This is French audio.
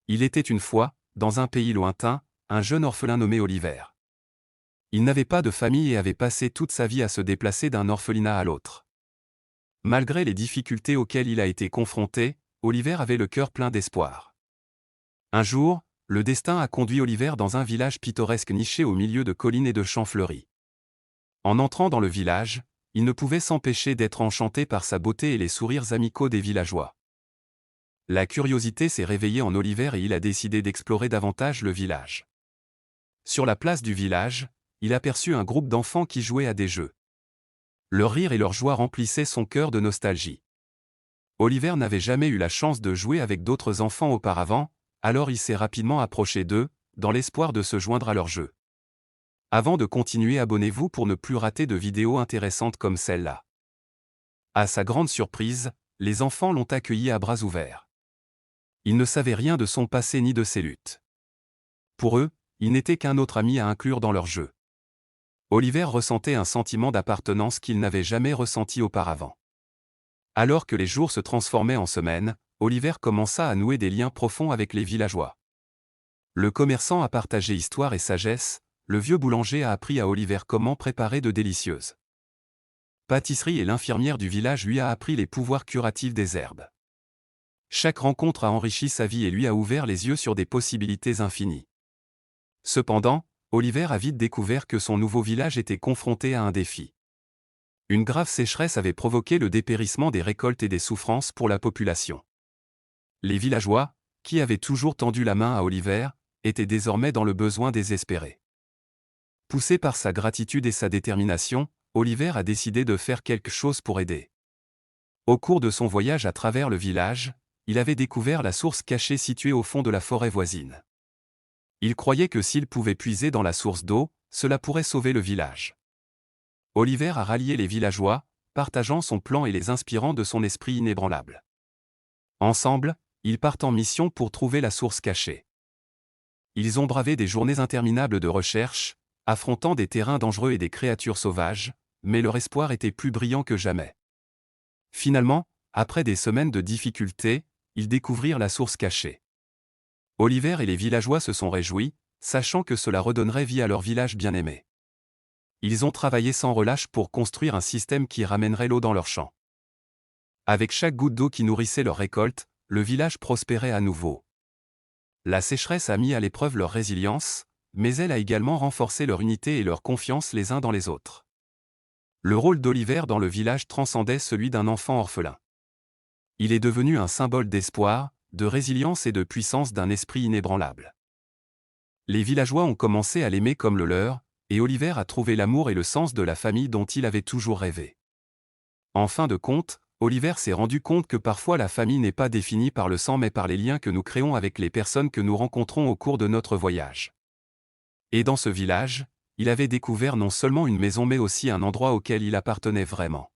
Il était une fois, dans un pays lointain, un jeune orphelin nommé Oliver. Il n'avait pas de famille et avait passé toute sa vie à se déplacer d'un orphelinat à l'autre. Malgré les difficultés auxquelles il a été confronté, Oliver avait le cœur plein d'espoir. Un jour, le destin a conduit Oliver dans un village pittoresque niché au milieu de collines et de champs fleuris. En entrant dans le village, il ne pouvait s'empêcher d'être enchanté par sa beauté et les sourires amicaux des villageois. La curiosité s'est réveillée en Oliver et il a décidé d'explorer davantage le village. Sur la place du village, il aperçut un groupe d'enfants qui jouaient à des jeux. Leur rire et leur joie remplissaient son cœur de nostalgie. Oliver n'avait jamais eu la chance de jouer avec d'autres enfants auparavant, alors il s'est rapidement approché d'eux, dans l'espoir de se joindre à leur jeu. Avant de continuer, abonnez-vous pour ne plus rater de vidéos intéressantes comme celle-là. À sa grande surprise, les enfants l'ont accueilli à bras ouverts. Ils ne savaient rien de son passé ni de ses luttes. Pour eux, il n'était qu'un autre ami à inclure dans leur jeu. Oliver ressentait un sentiment d'appartenance qu'il n'avait jamais ressenti auparavant. Alors que les jours se transformaient en semaines, Oliver commença à nouer des liens profonds avec les villageois. Le commerçant a partagé histoire et sagesse, le vieux boulanger a appris à Oliver comment préparer de délicieuses pâtisseries et l'infirmière du village lui a appris les pouvoirs curatifs des herbes. Chaque rencontre a enrichi sa vie et lui a ouvert les yeux sur des possibilités infinies. Cependant, Oliver a vite découvert que son nouveau village était confronté à un défi. Une grave sécheresse avait provoqué le dépérissement des récoltes et des souffrances pour la population. Les villageois, qui avaient toujours tendu la main à Oliver, étaient désormais dans le besoin désespéré. Poussé par sa gratitude et sa détermination, Oliver a décidé de faire quelque chose pour aider. Au cours de son voyage à travers le village, il avait découvert la source cachée située au fond de la forêt voisine. Il croyait que s'il pouvait puiser dans la source d'eau, cela pourrait sauver le village. Oliver a rallié les villageois, partageant son plan et les inspirant de son esprit inébranlable. Ensemble, ils partent en mission pour trouver la source cachée. Ils ont bravé des journées interminables de recherche, affrontant des terrains dangereux et des créatures sauvages, mais leur espoir était plus brillant que jamais. Finalement, après des semaines de difficultés, ils découvrirent la source cachée. Oliver et les villageois se sont réjouis, sachant que cela redonnerait vie à leur village bien-aimé. Ils ont travaillé sans relâche pour construire un système qui ramènerait l'eau dans leurs champs. Avec chaque goutte d'eau qui nourrissait leur récolte, le village prospérait à nouveau. La sécheresse a mis à l'épreuve leur résilience, mais elle a également renforcé leur unité et leur confiance les uns dans les autres. Le rôle d'Oliver dans le village transcendait celui d'un enfant orphelin. Il est devenu un symbole d'espoir, de résilience et de puissance d'un esprit inébranlable. Les villageois ont commencé à l'aimer comme le leur, et Oliver a trouvé l'amour et le sens de la famille dont il avait toujours rêvé. En fin de compte, Oliver s'est rendu compte que parfois la famille n'est pas définie par le sang mais par les liens que nous créons avec les personnes que nous rencontrons au cours de notre voyage. Et dans ce village, il avait découvert non seulement une maison mais aussi un endroit auquel il appartenait vraiment.